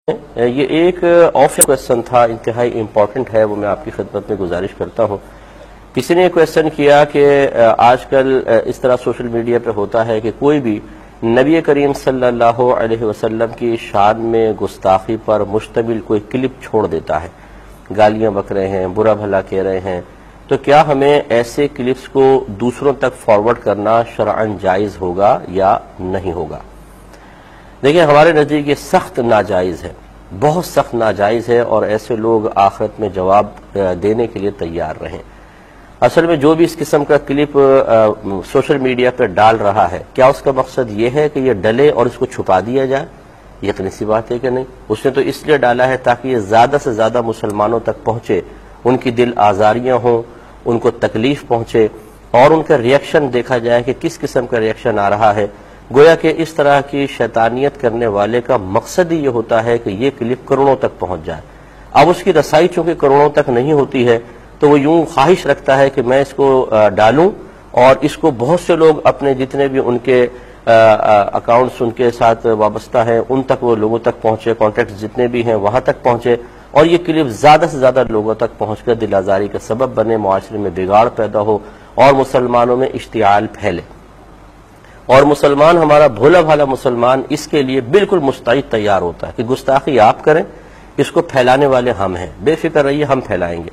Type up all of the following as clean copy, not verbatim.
یہ ایک of question تھا، انتہائی امپورٹنٹ ہے، وہ میں آپ کی خدمت میں گزارش کرتا ہوں۔ کسی نے کویسچن کیا کہ آج کل اس طرح سوشل میڈیا پہ ہوتا ہے کہ کوئی بھی نبی کریم صلی اللہ علیہ وسلم کی شان میں گستاخی پر مشتمل کوئی کلپ چھوڑ دیتا ہے، گالیاں بک رہے ہیں، برا بھلا کہہ رہے ہیں، تو کیا ہمیں ایسے کلپس کو دوسروں تک فارورڈ کرنا شرعاً جائز ہوگا یا نہیں ہوگا؟ دیکھیں، ہمارے نزدیک یہ سخت ناجائز ہے، بہت سخت ناجائز ہے، اور ایسے لوگ آخرت میں جواب دینے کے لیے تیار رہیں۔ اصل میں جو بھی اس قسم کا کلپ سوشل میڈیا پہ ڈال رہا ہے، کیا اس کا مقصد یہ ہے کہ یہ ڈلے اور اس کو چھپا دیا جائے؟ یقینی سی بات ہے کہ نہیں۔ اس نے تو اس لیے ڈالا ہے تاکہ یہ زیادہ سے زیادہ مسلمانوں تک پہنچے، ان کی دل آزاریاں ہوں، ان کو تکلیف پہنچے، اور ان کا ریئیکشن دیکھا جائے کہ کس قسم کا ریئیکشن آ رہا ہے۔ گویا کہ اس طرح کی شیطانیت کرنے والے کا مقصد ہی یہ ہوتا ہے کہ یہ کلپ کروڑوں تک پہنچ جائے۔ اب اس کی رسائی چونکہ کروڑوں تک نہیں ہوتی ہے، تو وہ یوں خواہش رکھتا ہے کہ میں اس کو ڈالوں اور اس کو بہت سے لوگ اپنے جتنے بھی ان کے اکاؤنٹس ان کے ساتھ وابستہ ہیں ان تک، وہ لوگوں تک پہنچے، کانٹیکٹس جتنے بھی ہیں وہاں تک پہنچے، اور یہ کلپ زیادہ سے زیادہ لوگوں تک پہنچ کر دل آزاری کا سبب بنے، معاشرے میں بگاڑ پیدا ہو اور مسلمانوں میں اشتعال پھیلے۔ اور مسلمان، ہمارا بھولا بھالا مسلمان، اس کے لیے بالکل مستعد تیار ہوتا ہے کہ گستاخی آپ کریں، اس کو پھیلانے والے ہم ہیں، بے فکر رہیے، ہم پھیلائیں گے۔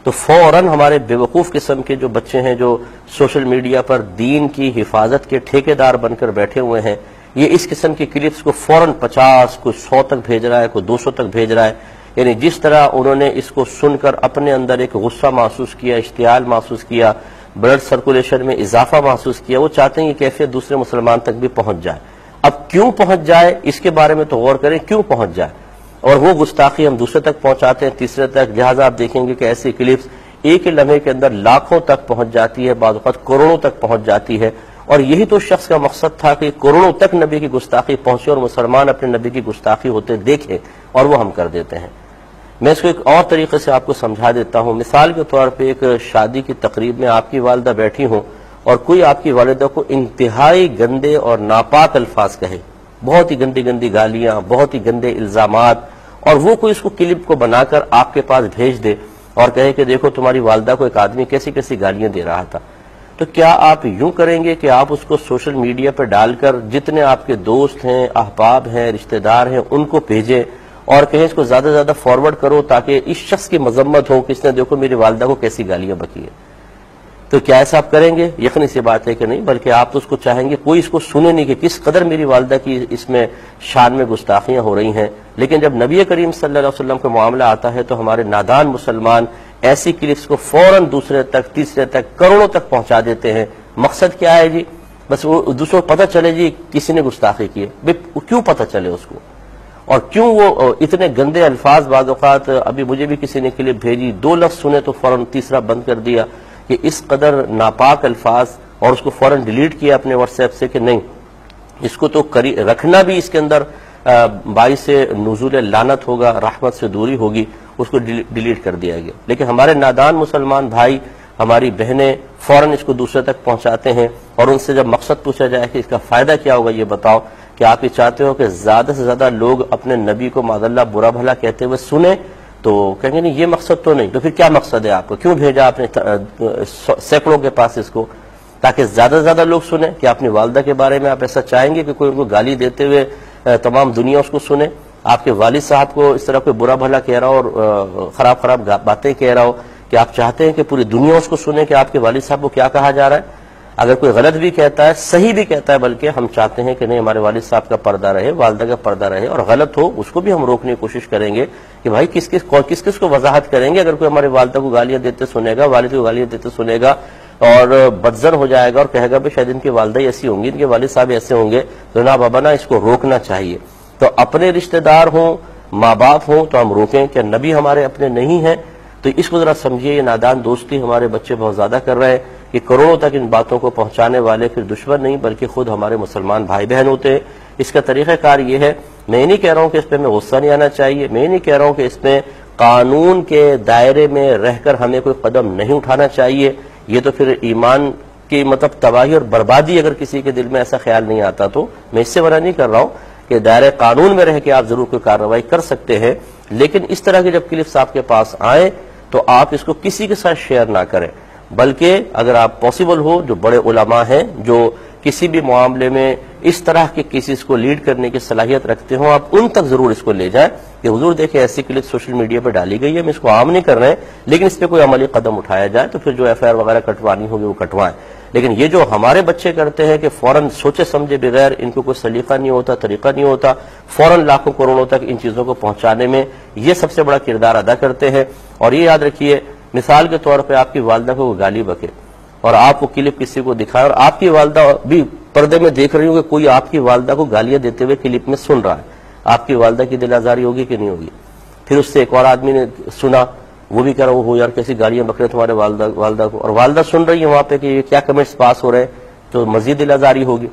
تو فوراً ہمارے بیوقوف قسم کے جو بچے ہیں جو سوشل میڈیا پر دین کی حفاظت کے ٹھیکیدار بن کر بیٹھے ہوئے ہیں، یہ اس قسم کی کلپس کو فوراً 50، کوئی 100 تک بھیج رہا ہے، کوئی 200 تک بھیج رہا ہے۔ یعنی جس طرح انہوں نے اس کو سن کر اپنے اندر ایک غصہ محسوس کیا، اشتعال محسوس کیا، بلڈ سرکولیشن میں اضافہ محسوس کیا، وہ چاہتے ہیں یہ کیفیت دوسرے مسلمان تک بھی پہنچ جائے۔ اب کیوں پہنچ جائے، اس کے بارے میں تو غور کریں، کیوں پہنچ جائے، اور وہ گستاخی ہم دوسرے تک پہنچاتے ہیں، تیسرے تک، لہٰذا آپ دیکھیں گے کہ ایسی کلپس ایک ہی لمحے کے اندر لاکھوں تک پہنچ جاتی ہے، بعض اوقات کروڑوں تک پہنچ جاتی ہے۔ اور یہی تو شخص کا مقصد تھا کہ کروڑوں تک نبی کی گستاخی پہنچے اور مسلمان اپنے نبی کی گستاخی ہوتے دیکھیں، اور وہ ہم کر دیتے ہیں۔ میں اس کو ایک اور طریقے سے آپ کو سمجھا دیتا ہوں۔ مثال کے طور پہ ایک شادی کی تقریب میں آپ کی والدہ بیٹھی ہوں اور کوئی آپ کی والدہ کو انتہائی گندے اور ناپاک الفاظ کہے، بہت ہی گندی گندی گالیاں، بہت ہی گندے الزامات، اور وہ کوئی اس کو کلپ کو بنا کر آپ کے پاس بھیج دے اور کہے کہ دیکھو تمہاری والدہ کو ایک آدمی کیسی کیسی گالیاں دے رہا تھا، تو کیا آپ یوں کریں گے کہ آپ اس کو سوشل میڈیا پہ ڈال کر جتنے آپ کے دوست ہیں، احباب ہیں، رشتہ دار ہیں، ان کو بھیجیں اور کہیں اس کو زیادہ سے زیادہ فارورڈ کرو تاکہ اس شخص کی مذمت ہو کہ اس نے دیکھو میری والدہ کو کیسی گالیاں بکی ہے؟ تو کیا ایسا آپ کریں گے؟ یقینی سی بات ہے کہ نہیں، بلکہ آپ تو اس کو چاہیں گے کوئی اس کو سنے نہیں کہ کس قدر میری والدہ کی اس میں شان میں گستاخیاں ہو رہی ہیں۔ لیکن جب نبی کریم صلی اللہ علیہ وسلم کا معاملہ آتا ہے تو ہمارے نادان مسلمان ایسی کلپس کو فوراً دوسرے تک، تیسرے تک، کروڑوں تک پہنچا دیتے ہیں۔ مقصد کیا ہے جی؟ بس وہ دوسروں کو پتہ چلے جی کسی نے گستاخی کی ہے۔ کیوں پتہ چلے اس کو، اور کیوں وہ اتنے گندے الفاظ؟ بعض اوقات ابھی مجھے بھی کسی نے کلپ بھیجی، 2 لفظ سنے تو فوراً تیسرا بند کر دیا کہ اس قدر ناپاک الفاظ، اور اس کو فوراً ڈیلیٹ کیا اپنے واٹس ایپ سے کہ نہیں، اس کو تو رکھنا بھی اس کے اندر باعث نزول لعنت ہوگا، رحمت سے دوری ہوگی، اس کو ڈیلیٹ کر دیا گیا۔ لیکن ہمارے نادان مسلمان بھائی، ہماری بہنیں فوراً اس کو دوسرے تک پہنچاتے ہیں، اور ان سے جب مقصد پوچھا جائے کہ اس کا فائدہ کیا ہوگا یہ بتاؤ، کہ آپ یہ چاہتے ہو کہ زیادہ سے زیادہ لوگ اپنے نبی کو معاذ اللہ برا بھلا کہتے ہوئے سنیں، تو کہیں گے نہیں یہ مقصد تو نہیں، تو پھر کیا مقصد ہے آپ کو؟ کیوں بھیجا آپ نے سینکڑوں کے پاس اس کو؟ تاکہ زیادہ سے زیادہ لوگ سنیں۔ کہ اپنی والدہ کے بارے میں آپ ایسا چاہیں گے کہ کوئی ان کو گالی دیتے ہوئے تمام دنیا اس کو سنے؟ آپ کے والد صاحب کو اس طرح کوئی برا بھلا کہہ رہا ہو اور خراب خراب باتیں کہہ رہا ہو، کہ آپ چاہتے ہیں کہ پوری دنیا اس کو سنے کہ آپ کے والد صاحب کو کیا کہا جا رہا ہے؟ اگر کوئی غلط بھی کہتا ہے، صحیح بھی کہتا ہے، بلکہ ہم چاہتے ہیں کہ نہیں ہمارے والد صاحب کا پردہ رہے، والدہ کا پردہ رہے، اور غلط ہو اس کو بھی ہم روکنے کی کوشش کریں گے کہ بھائی کس کس کو وضاحت کریں گے۔ اگر کوئی ہمارے والدہ کو گالیاں دیتے سنے گا، والد کو گالیاں دیتے سنے گا اور بدزن ہو جائے گا اور کہے گا بھائی شاید ان کی والدہ ایسی ہوں گی، ان کے والد صاحب ایسے ہوں گے، تو نہ بابا نہ، اس کو روکنا چاہیے۔ تو اپنے رشتہ دار ہوں، ماں باپ ہوں، تو ہم روکیں۔ کہ نبی ہمارے اپنے نہیں ہیں؟ تو اس کو ذرا سمجھیے، یہ نادان دوستی ہمارے بچے بہت زیادہ کر رہے ہیں کہ کروڑوں تک ان باتوں کو پہنچانے والے پھر دشمن نہیں بلکہ خود ہمارے مسلمان بھائی بہن ہوتے ہیں۔ اس کا طریقہ کار یہ ہے، میں نہیں کہہ رہا ہوں کہ اس پہ ہمیں غصہ نہیں آنا چاہیے، میں نہیں کہہ رہا ہوں کہ اس میں قانون کے دائرے میں رہ کر ہمیں کوئی قدم نہیں اٹھانا چاہیے، یہ تو پھر ایمان کی تباہی اور بربادی، اگر کسی کے دل میں ایسا خیال نہیں آتا تو میں اس سے منع نہیں کر رہا ہوں۔ کہ دائرۂ قانون میں رہ کے آپ ضرور کوئی کارروائی کر سکتے ہیں، لیکن اس طرح کے جب کلپس آپ کے پاس آئیں تو آپ اس کو کسی کے ساتھ شیئر نہ کریں، بلکہ اگر آپ پاسبل ہو جو بڑے علماء ہیں جو کسی بھی معاملے میں اس طرح کے کیسز کو لیڈ کرنے کی صلاحیت رکھتے ہوں، آپ ان تک ضرور اس کو لے جائیں کہ حضور دیکھیں ایسی کلپ سوشل میڈیا پہ ڈالی گئی ہے، ہم اس کو عام نہیں کر رہے ہیں، لیکن اس پہ کوئی عملی قدم اٹھایا جائے تو پھر جو ایف آئی آر وغیرہ کٹوانی ہوگی وہ کٹوائیں۔ لیکن یہ جو ہمارے بچے کرتے ہیں کہ فوراً سوچے سمجھے بغیر، ان کو کوئی سلیقہ نہیں ہوتا، طریقہ نہیں ہوتا، فوراً لاکھوں کروڑوں تک ان چیزوں کو پہنچانے میں یہ سب سے بڑا کردار ادا کرتے ہیں۔ اور یہ یاد رکھیے، مثال کے طور پہ آپ کی والدہ کو گالی بکے اور آپ وہ کلپ کسی کو دکھائے اور آپ کی والدہ بھی پردے میں دیکھ رہی ہوں کہ کوئی آپ کی والدہ کو گالیاں دیتے ہوئے کلپ میں سن رہا ہے، آپ کی والدہ کی دل آزاری ہوگی کہ نہیں ہوگی؟ پھر اس سے ایک اور آدمی نے سنا، وہ بھی کہہ رہا ہو یار کیسی گالیاں بک رہے تمہارے والدہ کو، اور والدہ سن رہی ہے وہاں پہ کہ یہ کیا کمنٹس پاس ہو رہے ہیں، تو مزید دل آزاری ہوگی۔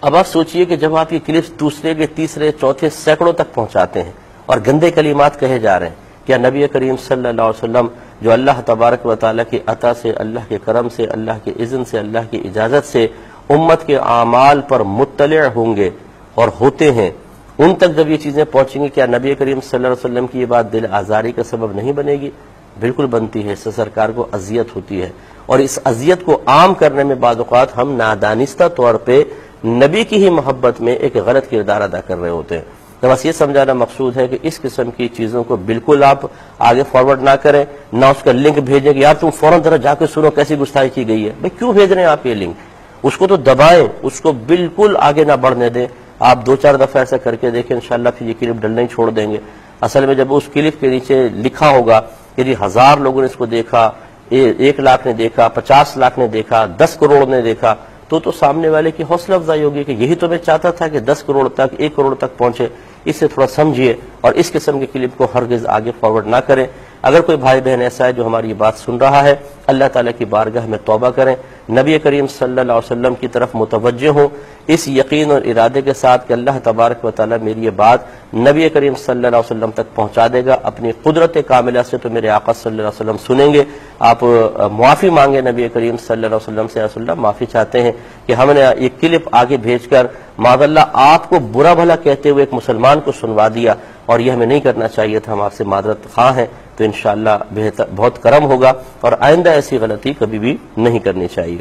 اب آپ سوچئے کہ جب آپ یہ کلپس دوسرے کے تیسرے چوتھے سینکڑوں تک پہنچاتے ہیں اور گندے کلمات کہے جا رہے ہیں، کیا نبی کریم صلی اللہ علیہ وسلم جو اللہ تبارک و تعالیٰ کی عطا سے، اللہ کے کرم سے، اللہ کے اذن سے، اللہ کی اجازت سے امت کے اعمال پر مطلع ہوں گے اور ہوتے ہیں، ان تک جب یہ چیزیں پہنچیں گی، کیا نبی کریم صلی اللہ علیہ وسلم کی یہ بات دل آزاری کا سبب نہیں بنے گی؟ بالکل بنتی ہے، اس سے سرکار کو اذیت ہوتی ہے، اور اس اذیت کو عام کرنے میں بعض اوقات ہم نادانستہ طور پہ نبی کی ہی محبت میں ایک غلط کردار ادا کر رہے ہوتے ہیں۔ تو بس یہ سمجھانا مقصود ہے کہ اس قسم کی چیزوں کو بالکل آپ آگے فارورڈ نہ کریں، نہ اس کا لنک بھیجیں کہ یار تم فوراً ذرا جا کے سنو کیسی گستاخی کی گئی ہے۔ بھئی کیوں بھیج رہے ہیں آپ یہ لنک؟ اس کو تو دبائیں، اس کو بالکل آگے نہ بڑھنے دیں۔ آپ 2-4 دفعہ ایسا کر کے دیکھیں، انشاءاللہ پھر یہ کلپ ڈلنا ہی چھوڑ دیں گے۔ اصل میں جب اس کلپ کے نیچے لکھا ہوگا کہ جی 1000 لوگوں نے اس کو دیکھا، 1 لاکھ نے دیکھا، 50 لاکھ نے دیکھا، 10 کروڑ نے دیکھا، تو سامنے والے کی حوصلہ افزائی ہوگی کہ یہی تو میں چاہتا تھا کہ 10 کروڑ تک، 1 کروڑ تک پہنچے۔ اسے تھوڑا سمجھیے اور اس قسم کے کلپ کو ہرگز آگے فارورڈ نہ کریں۔ اگر کوئی بھائی بہن ایسا ہے جو ہماری یہ بات سن رہا ہے، اللہ تعالیٰ کی بارگاہ میں توبہ کریں، نبی کریم صلی اللہ علیہ وسلم کی طرف متوجہ ہوں، اس یقین اور ارادے کے ساتھ کہ اللہ تبارک و تعالیٰ میری یہ بات نبی کریم صلی اللہ علیہ وسلم تک پہنچا دے گا، اپنی قدرت کاملہ سے تو میرے آقا صلی اللہ علیہ وسلم سنیں گے۔ آپ معافی مانگیں نبی کریم صلی اللہ علیہ وسلم سے، رسول اللہ معافی چاہتے ہیں کہ ہم نے یہ کلپ آگے بھیج کر معاذ اللہ آپ کو برا بھلا کہتے ہوئے ایک مسلمان کو سنوا دیا، اور یہ ہمیں نہیں کرنا چاہیے تھا، ہم آپ سے معذرت خواہ ہیں، تو انشاءاللہ بہت کرم ہوگا اور آئندہ ایسی غلطی کبھی بھی نہیں کرنی چاہیے۔